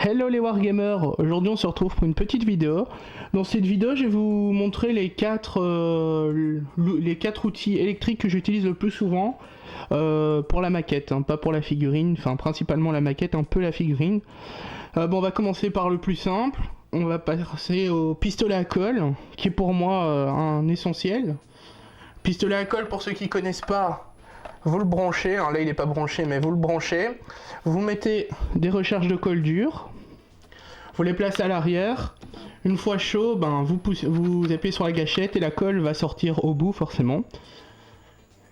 Hello les Wargamers, aujourd'hui on se retrouve pour une petite vidéo. Dans cette vidéo je vais vous montrer les quatre outils électriques que j'utilise le plus souvent pour la maquette, hein, pas pour la figurine, enfin principalement la maquette, un peu la figurine. Bon, on va commencer par le plus simple, on va passer au pistolet à colle, qui est pour moi un essentiel. Pistolet à colle, pour ceux qui ne connaissent pas, vous le branchez, hein, là il n'est pas branché mais vous le branchez, vous mettez des recharges de colle dure, vous les placez à l'arrière, une fois chaud, ben, vous appuyez sur la gâchette et la colle va sortir au bout forcément.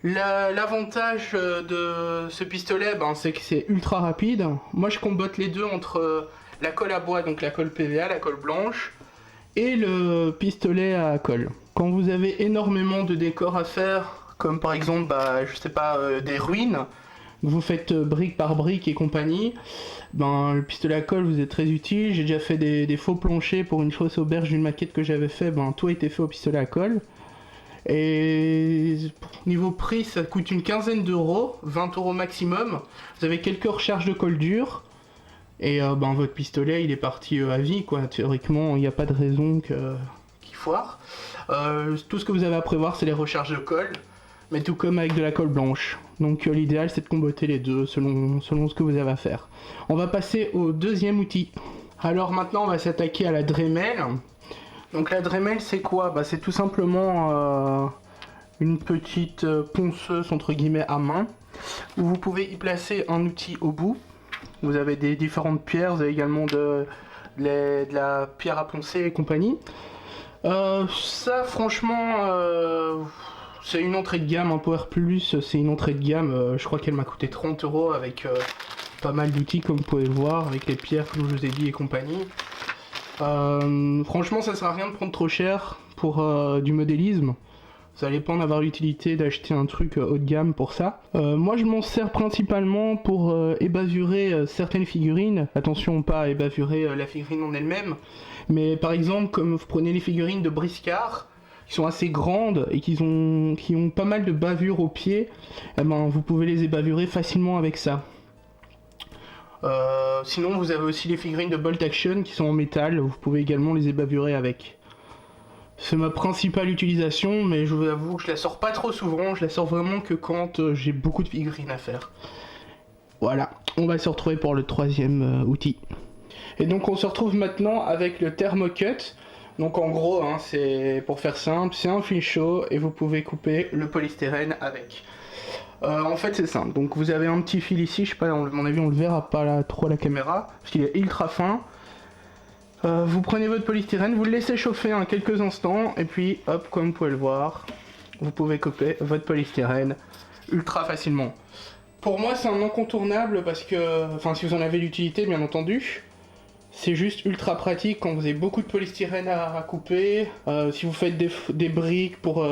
L'avantage de ce pistolet, ben, c'est que c'est ultra rapide. Moi je combote les deux entre la colle à bois, donc la colle PVA, la colle blanche, et le pistolet à colle. Quand vous avez énormément de décors à faire, comme par exemple, bah, je sais pas, des ruines, vous faites brique par brique et compagnie, ben, le pistolet à colle vous est très utile. J'ai déjà fait des faux planchers pour une fausse auberge d'une maquette que j'avais fait, ben, tout a été fait au pistolet à colle. Et niveau prix, ça coûte une quinzaine d'euros, 20 € maximum. Vous avez quelques recharges de colle dure, et ben, votre pistolet il est parti à vie, quoi. Théoriquement, il n'y a pas de raison qu'il foire. Tout ce que vous avez à prévoir, c'est les recharges de colle, mais tout comme avec de la colle blanche. Donc l'idéal, c'est de comboter les deux selon ce que vous avez à faire. On va passer au deuxième outil. Alors maintenant, on va s'attaquer à la Dremel. Donc la Dremel, c'est quoi? Bah, c'est tout simplement une petite ponceuse entre guillemets à main, où vous pouvez y placer un outil au bout. Vous avez des différentes pierres, vous avez également de la pierre à poncer et compagnie. Ça franchement, c'est une entrée de gamme, un Power Plus, c'est une entrée de gamme, je crois qu'elle m'a coûté 30 € avec pas mal d'outils comme vous pouvez le voir, avec les pierres comme je vous ai dit et compagnie. Franchement ça sert à rien de prendre trop cher pour du modélisme. Vous n'allez pas en avoir l'utilité d'acheter un truc haut de gamme pour ça. Moi je m'en sers principalement pour ébasurer certaines figurines. Attention, pas ébasurer la figurine en elle-même. Mais par exemple, comme vous prenez les figurines de Briscard, qui sont assez grandes et qui ont pas mal de bavures au pied, eh ben, vous pouvez les ébavurer facilement avec ça. Sinon vous avez aussi les figurines de Bolt Action qui sont en métal, vous pouvez également les ébavurer avec. C'est ma principale utilisation, mais je vous avoue que je la sors pas trop souvent, je la sors vraiment que quand j'ai beaucoup de figurines à faire. Voilà, on va se retrouver pour le troisième outil. Et donc on se retrouve maintenant avec le Thermocut. Donc en gros, hein, c'est pour faire simple, c'est un fil chaud et vous pouvez couper le polystyrène avec. En fait c'est simple, donc vous avez un petit fil ici, je sais pas, à mon avis on le verra pas là, trop à la caméra, parce qu'il est ultra fin. Vous prenez votre polystyrène, vous le laissez chauffer quelques instants, et puis hop, comme vous pouvez le voir, vous pouvez couper votre polystyrène ultra facilement. Pour moi c'est un incontournable parce que, enfin si vous en avez l'utilité bien entendu, c'est juste ultra pratique quand vous avez beaucoup de polystyrène à couper, si vous faites des briques pour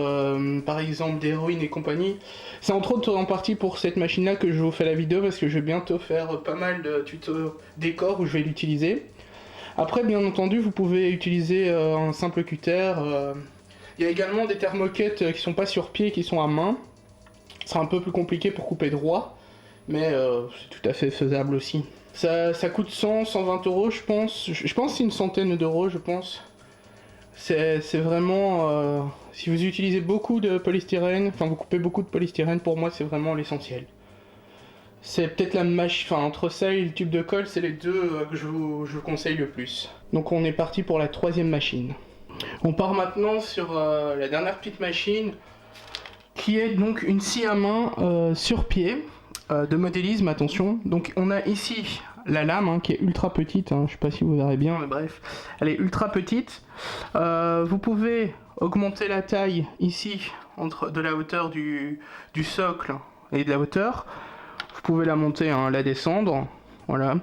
par exemple des ruines et compagnie. C'est entre autres en partie pour cette machine là que je vous fais la vidéo parce que je vais bientôt faire pas mal de tutos décors où je vais l'utiliser. Après bien entendu vous pouvez utiliser un simple cutter, il y a également des thermocuts qui sont pas sur pied, qui sont à main. C'est un peu plus compliqué pour couper droit, mais c'est tout à fait faisable aussi. Ça coûte 100-120 € je pense, je pense que c'est une centaine d'euros je pense. C'est vraiment, si vous utilisez beaucoup de polystyrène, enfin vous coupez beaucoup de polystyrène, pour moi c'est vraiment l'essentiel. C'est peut-être la machine, enfin entre ça et le tube de colle, c'est les deux que je vous conseille le plus. Donc on est parti pour la troisième machine. On part maintenant sur la dernière petite machine, qui est donc une scie à main sur pied, de modélisme, attention. Donc on a ici la lame hein, qui est ultra petite, hein, je sais pas si vous verrez bien, mais bref, elle est ultra petite. Vous pouvez augmenter la taille ici, de la hauteur du socle et de la hauteur. Vous pouvez la monter, hein, la descendre, voilà.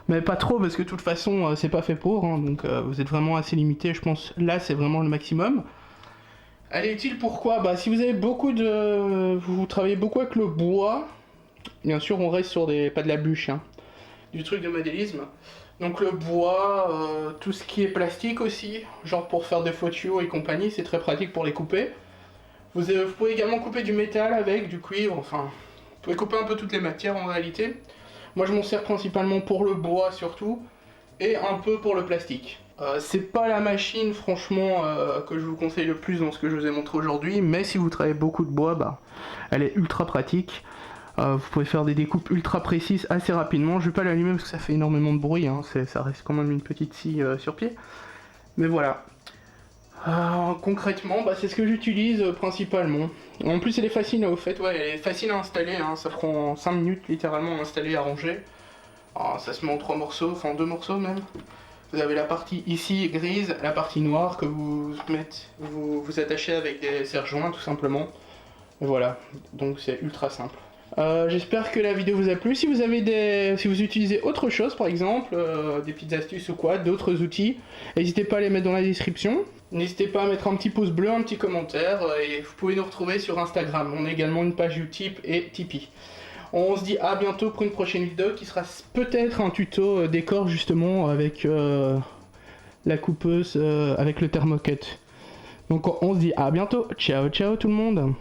Mais pas trop parce que de toute façon c'est pas fait pour, hein, donc vous êtes vraiment assez limité, je pense. Là c'est vraiment le maximum. Elle est utile pourquoi? Bah si vous avez vous travaillez beaucoup avec le bois, bien sûr on reste sur pas de la bûche, hein, du truc de modélisme. Donc le bois, tout ce qui est plastique aussi, genre pour faire des faux tuyaux et compagnie, c'est très pratique pour les couper. Vous pouvez également couper du métal avec, du cuivre, enfin... Vous pouvez couper un peu toutes les matières en réalité. Moi je m'en sers principalement pour le bois surtout. et un peu pour le plastique. C'est pas la machine franchement que je vous conseille le plus dans ce que je vous ai montré aujourd'hui, mais si vous travaillez beaucoup de bois, bah, elle est ultra pratique. Vous pouvez faire des découpes ultra précises assez rapidement. Je vais pas l'allumer parce que ça fait énormément de bruit, hein. Ça reste quand même une petite scie sur pied. Mais voilà. Concrètement, bah, c'est ce que j'utilise principalement. En plus, elle est facile, au fait, ouais, elle est facile à installer, hein. Ça prend 5 minutes littéralement à installer, à ranger. Ça se met en 3 morceaux, enfin en 2 morceaux même. Vous avez la partie ici grise, la partie noire que vous vous attachez avec des serre-joints tout simplement. Et voilà, donc c'est ultra simple. J'espère que la vidéo vous a plu. Si vous utilisez autre chose par exemple, des petites astuces ou quoi, d'autres outils, n'hésitez pas à les mettre dans la description. N'hésitez pas à mettre un petit pouce bleu, un petit commentaire, et vous pouvez nous retrouver sur Instagram. On a également une page Utip et Tipeee. On se dit à bientôt pour une prochaine vidéo qui sera peut-être un tuto décor justement avec la coupeuse, avec le thermocut. Donc on se dit à bientôt. Ciao ciao tout le monde.